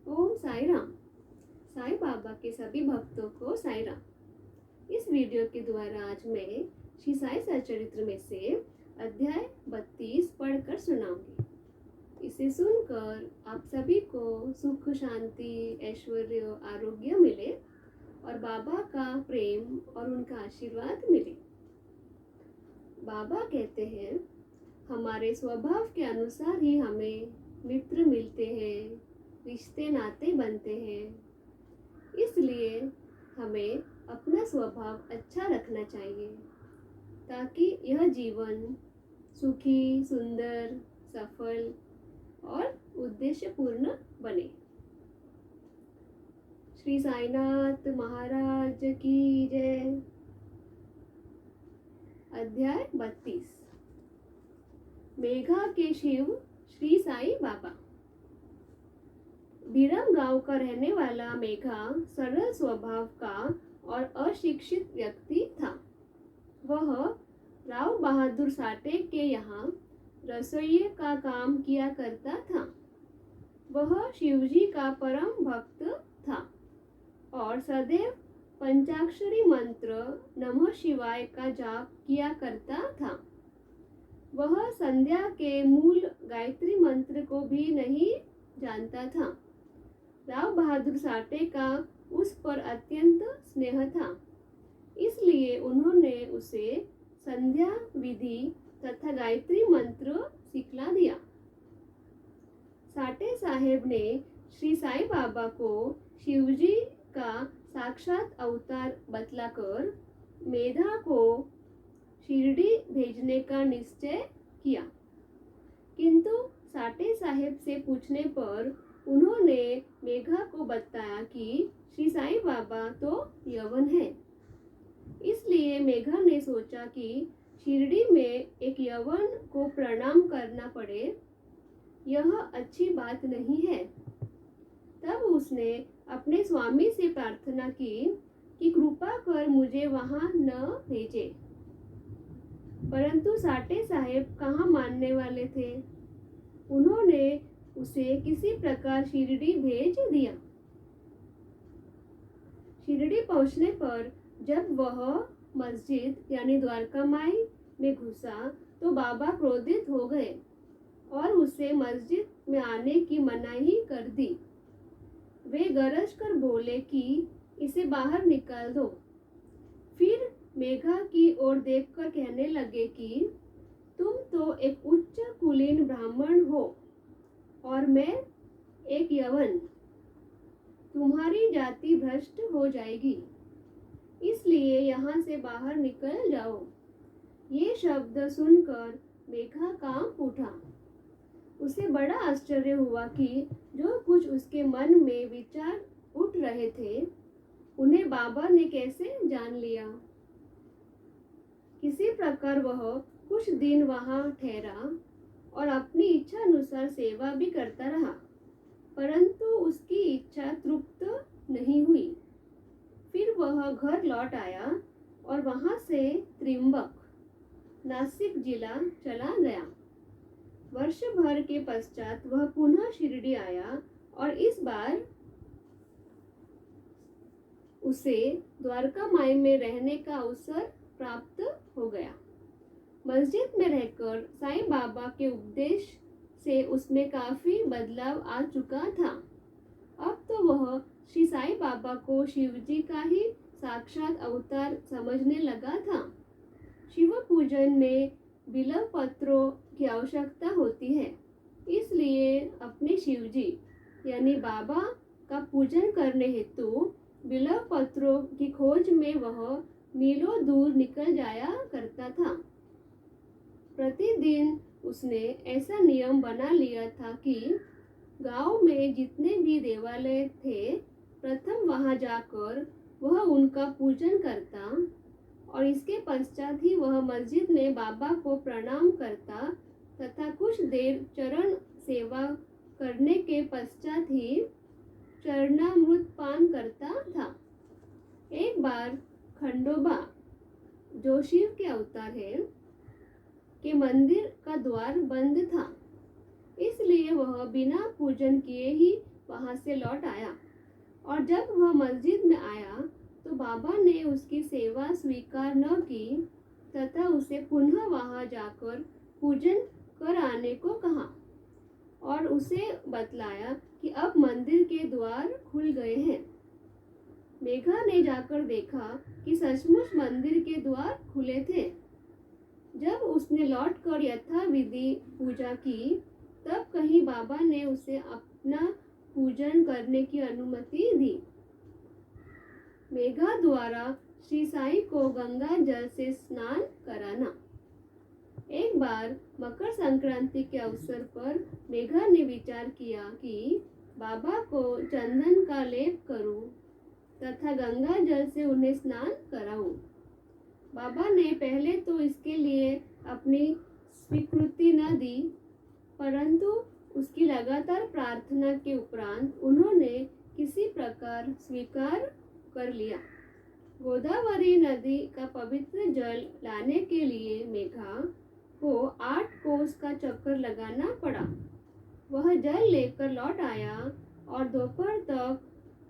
ओम साई राम। साईं बाबा के सभी भक्तों को साई राम। इस वीडियो के द्वारा आज मैं श्री साई सच्चरित्र में से अध्याय 32 पढ़कर सुनाऊंगी। इसे सुनकर आप सभी को सुख, शांति, ऐश्वर्य, आरोग्य मिले और बाबा का प्रेम और उनका आशीर्वाद मिले। बाबा कहते हैं, हमारे स्वभाव के अनुसार ही हमें मित्र मिलते हैं, रिश्ते नाते बनते हैं। इसलिए हमें अपना स्वभाव अच्छा रखना चाहिए ताकि यह जीवन सुखी, सुंदर, सफल और उद्देश्यपूर्ण बने। श्री साईनाथ महाराज की जय। अध्याय 32। मेघा के शिव श्री साई बाबा। बीरम गांव का रहने वाला मेघा सरल स्वभाव का और अशिक्षित व्यक्ति था। वह राव बहादुर साठे के यहाँ रसोइये का काम किया करता था। वह शिवजी का परम भक्त था और सदैव पंचाक्षरी मंत्र नमः शिवाय का जाप किया करता था। वह संध्या के मूल गायत्री मंत्र को भी नहीं जानता था। राव बहादुर साठे का उस पर अत्यंत स्नेह था, इसलिए उन्होंने उसे संध्या विधि तथा गायत्री मंत्र सिखला दिया। साठे साहेब ने श्री साई बाबा को शिवजी का साक्षात अवतार बतलाकर मेधा को शिरडी भेजने का निश्चय किया, किंतु साठे साहेब से पूछने पर उन्होंने मेघा को बताया कि श्री साई बाबा तो यवन है। इसलिए मेघा ने सोचा कि शिरडी में एक यवन को प्रणाम करना पड़े, यह अच्छी बात नहीं है। तब उसने अपने स्वामी से प्रार्थना की कि कृपा कर मुझे वहां न भेजे। परंतु साठे साहेब कहाँ मानने वाले थे। उन्होंने उसे किसी प्रकार शिरडी भेज दिया। शिरडी पहुंचने पर जब वह मस्जिद यानी द्वारका माई में घुसा तो बाबा क्रोधित हो गए और उसे मस्जिद में आने की मनाही कर दी। वे गरज कर बोले कि इसे बाहर निकाल दो। फिर मेघा की ओर देखकर कहने लगे कि तुम तो एक उच्च कुलीन ब्राह्मण हो और मैं एक यवन। तुम्हारी जाति भ्रष्ट हो जाएगी, इसलिए यहाँ से बाहर निकल जाओ। ये शब्द सुनकर मेघा कांप उठा। उसे बड़ा आश्चर्य हुआ कि जो कुछ उसके मन में विचार उठ रहे थे उन्हें बाबा ने कैसे जान लिया। किसी प्रकार वह कुछ दिन वहां ठहरा और अपनी इच्छा अनुसार सेवा भी करता रहा, परंतु उसकी इच्छा तृप्त नहीं हुई। फिर वह घर लौट आया और वहां से त्रिंबक, नासिक जिला चला गया। वर्ष भर के पश्चात वह पुनः शिरडी आया और इस बार उसे द्वारका माई में रहने का अवसर प्राप्त हो गया। मस्जिद में रहकर साईं बाबा के उपदेश से उसमें काफी बदलाव आ चुका था। अब तो वह श्री साईं बाबा को शिवजी का ही साक्षात अवतार समझने लगा था। शिव पूजन में बिल्व पत्रों की आवश्यकता होती है, इसलिए अपने शिवजी यानी बाबा का पूजन करने हेतु बिल्व पत्रों की खोज में वह मीलों दूर निकल जाया करता था। प्रतिदिन उसने ऐसा नियम बना लिया था कि गांव में जितने भी देवालय थे, प्रथम वहां जाकर वह उनका पूजन करता और इसके पश्चात ही वह मस्जिद में बाबा को प्रणाम करता तथा कुछ देर चरण सेवा करने के पश्चात ही चरणामृत पान करता था। एक बार खंडोबा, जो शिव के अवतार है, के मंदिर का द्वार बंद था, इसलिए वह बिना पूजन किए ही वहां से लौट आया और जब वह मस्जिद में आया तो बाबा ने उसकी सेवा स्वीकार न की तथा उसे पुनः वहां जाकर पूजन कर आने को कहा और उसे बतलाया कि अब मंदिर के द्वार खुल गए हैं। मेघा ने जाकर देखा कि सचमुच मंदिर के द्वार खुले थे। जब उसने लौटकर यथाविधि पूजा की तब कहीं बाबा ने उसे अपना पूजन करने की अनुमति दी। मेघा द्वारा श्री साईं को गंगा जल से स्नान कराना। एक बार मकर संक्रांति के अवसर पर मेघा ने विचार किया कि बाबा को चंदन का लेप करूं तथा गंगा जल से उन्हें स्नान कराऊं। बाबा ने पहले तो इसके लिए अपनी स्वीकृति न दी, परंतु उसकी लगातार प्रार्थना के उपरांत उन्होंने किसी प्रकार स्वीकार कर लिया। गोदावरी नदी का पवित्र जल लाने के लिए मेघा को 8 कोस का चक्कर लगाना पड़ा। वह जल लेकर लौट आया और दोपहर तक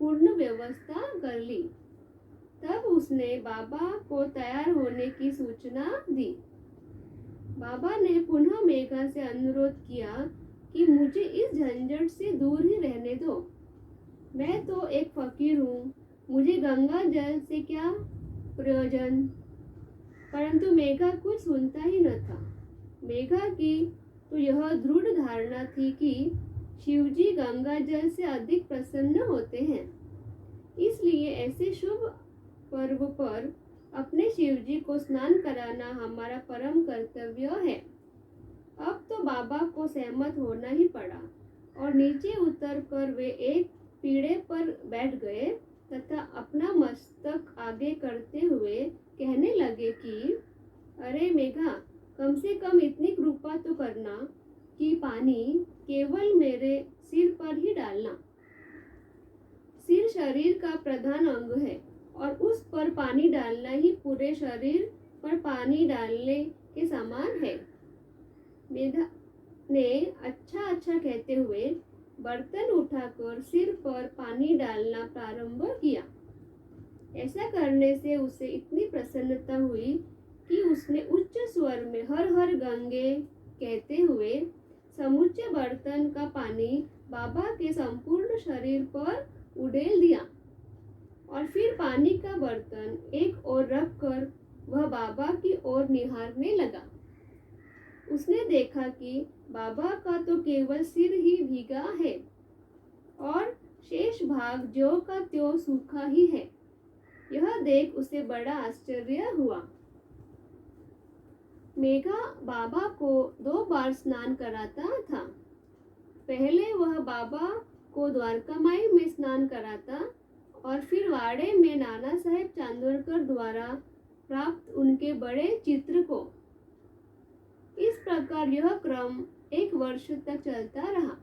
पूर्ण व्यवस्था कर ली। तब उसने बाबा को तैयार होने की सूचना दी। बाबा ने पुनः मेघा से अनुरोध किया कि मुझे इस झंझट से दूर ही रहने दो। मैं तो एक फकीर हूँ, मुझे गंगा जल से क्या प्रयोजन। परंतु मेघा कुछ सुनता ही न था। मेघा की तो यह दृढ़ धारणा थी कि शिवजी गंगा जल से अधिक प्रसन्न होते हैं, इसलिए ऐसे शुभ पर्व पर अपने शिवजी को स्नान कराना हमारा परम कर्तव्य है। अब तो बाबा को सहमत होना ही पड़ा और नीचे उतर कर वे एक पीढ़े पर बैठ गए तथा अपना मस्तक आगे करते हुए कहने लगे कि अरे मेघा, कम से कम इतनी कृपा तो करना कि पानी केवल मेरे सिर पर ही डालना। सिर शरीर का प्रधान अंग है और उस पर पानी डालना ही पूरे शरीर पर पानी डालने के समान है। मेघा ने अच्छा कहते हुए बर्तन उठाकर सिर पर पानी डालना प्रारंभ किया। ऐसा करने से उसे इतनी प्रसन्नता हुई कि उसने उच्च स्वर में हर हर गंगे कहते हुए समुच्चय बर्तन का पानी बाबा के संपूर्ण शरीर पर उड़ेल दिया और फिर पानी का बर्तन एक ओर रखकर वह बाबा की ओर निहारने लगा। उसने देखा कि बाबा का तो केवल सिर ही भीगा है और शेष भाग ज्यों का त्यों सूखा ही है। यह देख उसे बड़ा आश्चर्य हुआ। मेघा बाबा को 2 बार स्नान कराता था। पहले वह बाबा को द्वारकामाई में स्नान कराता और फिर वाड़े में नाना साहेब चांदोरकर द्वारा प्राप्त उनके बड़े चित्र को। इस प्रकार यह क्रम 1 वर्ष तक चलता रहा।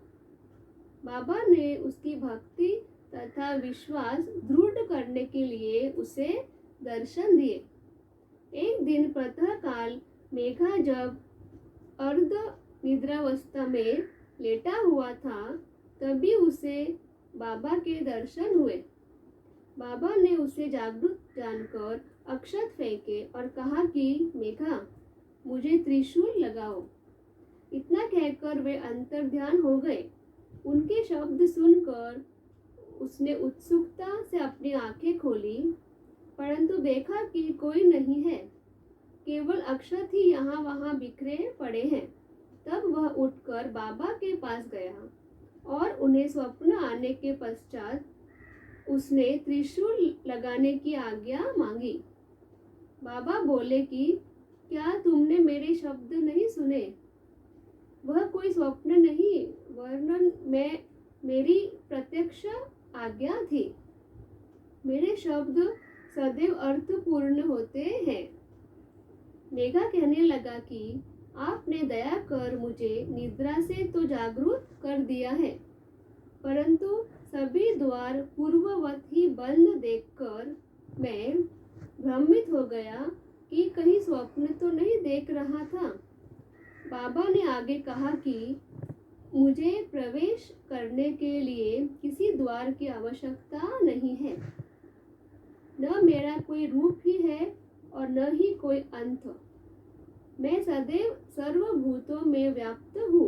बाबा ने उसकी भक्ति तथा विश्वास दृढ़ करने के लिए उसे दर्शन दिए। एक दिन प्रातः काल मेघा जब अर्ध निद्रावस्था में लेटा हुआ था तभी उसे बाबा के दर्शन हुए। बाबा ने उसे जागृत जानकर अक्षत फेंके और कहा कि मेघा, मुझे त्रिशूल लगाओ। इतना कहकर वे अंतर्ध्यान हो गए। उनके शब्द सुनकर उसने उत्सुकता से अपनी आंखें खोली, परंतु देखा कि कोई नहीं है, केवल अक्षत ही यहाँ वहाँ बिखरे पड़े हैं। तब वह उठकर बाबा के पास गया और उन्हें स्वप्न आने के पश्चात उसने त्रिशूल लगाने की आज्ञा मांगी। बाबा बोले कि क्या तुमने मेरे शब्द नहीं सुने? वह कोई स्वप्न नहीं वरन मेरी प्रत्यक्ष आज्ञा थी। मेरे शब्द सदैव अर्थपूर्ण होते हैं। मेघा कहने लगा कि आपने दया कर मुझे निद्रा से तो जागृत कर दिया है, परंतु सभी द्वार पूर्ववत ही बंद देखकर मैं भ्रमित हो गया कि कहीं स्वप्न तो नहीं देख रहा था। बाबा ने आगे कहा कि मुझे प्रवेश करने के लिए किसी द्वार की आवश्यकता नहीं है। न मेरा कोई रूप ही है और न ही कोई अंत। मैं सदैव सर्वभूतों में व्याप्त हूँ।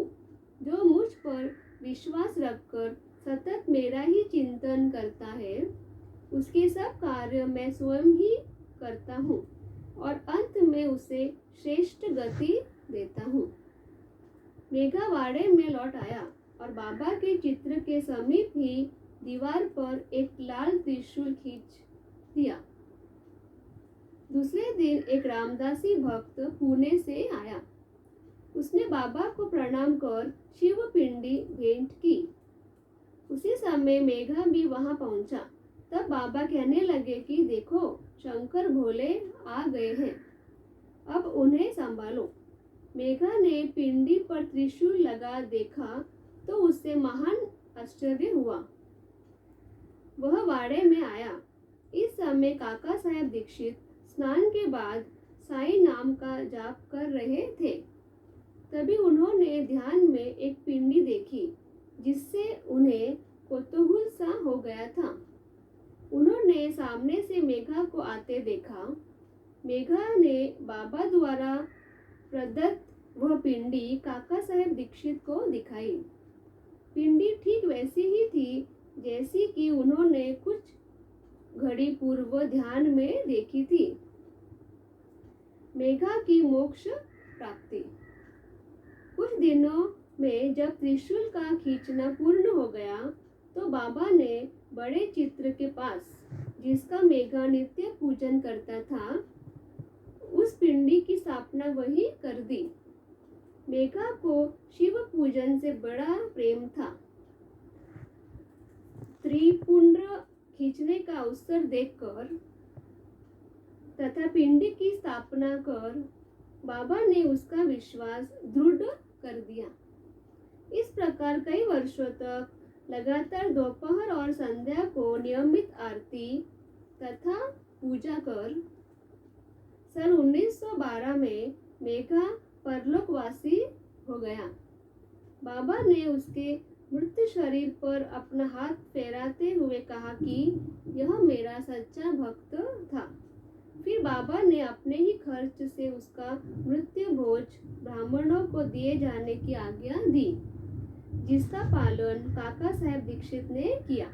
जो मुझ पर विश्वास रखकर सतत मेरा ही चिंतन करता है, उसके सब कार्य मैं स्वयं ही करता हूँ और अंत में उसे श्रेष्ठ गति देता हूँ। मेघा वाड़े में लौट आया और बाबा के चित्र के समीप ही दीवार पर एक लाल त्रिशूल खींच दिया। दूसरे दिन एक रामदासी भक्त पुणे से आया। उसने बाबा को प्रणाम कर शिव पिंडी भेंट की। उसी समय मेघा भी वहां पहुंचा। तब बाबा कहने लगे कि देखो, शंकर भोले आ गए हैं, अब उन्हें संभालो। मेघा ने पिंडी पर त्रिशूल लगा देखा तो उससे महान आश्चर्य हुआ। वह वाड़े में आया। इस समय काका साहेब दीक्षित स्नान के बाद साईं नाम का जाप कर रहे थे। तभी उन्होंने ध्यान में एक पिंडी देखी जिससे उन्हें कौतूहल सा हो गया था। उन्होंने सामने से मेघा को आते देखा। मेघा ने बाबा द्वारा प्रदत्त वह पिंडी काका साहेब दीक्षित को दिखाई। पिंडी ठीक वैसी ही थी जैसी कि उन्होंने कुछ घड़ी पूर्व ध्यान में देखी थी। मेघा की मोक्ष प्राप्ति। कुछ दिनों में जब त्रिशूल का खींचना पूर्ण हो गया तो बाबा ने बड़े चित्र के पास, जिसका मेघा नित्य पूजन करता था, उस पिंडी की स्थापना वही कर दी। मेघा को शिव पूजन से बड़ा प्रेम था। त्रिपुंड खींचने का अवसर देखकर तथा पिंडी की स्थापना कर बाबा ने उसका विश्वास दृढ़ कर दिया। इस प्रकार कई वर्षों तक लगातार दोपहर और संध्या को नियमित आरती तथा पूजा कर सन 1912 में मेघा परलोकवासी हो गया। बाबा ने उसके मृत शरीर पर अपना हाथ फेराते हुए कहा कि यह मेरा सच्चा भक्त था। फिर बाबा ने अपने ही खर्च से उसका मृत्यु भोज ब्राह्मणों को दिए जाने की आज्ञा दी, जिसका पालन काका साहेब दीक्षित ने किया।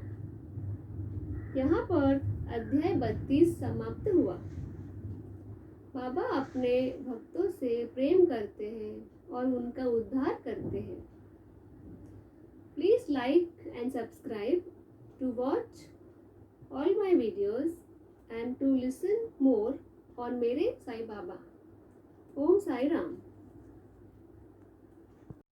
यहाँ पर अध्याय 32 समाप्त हुआ। बाबा अपने भक्तों से प्रेम करते हैं और उनका उद्धार करते हैं। Please like and subscribe to watch all my videos and to listen more on मेरे साईं बाबा। ओम साई राम।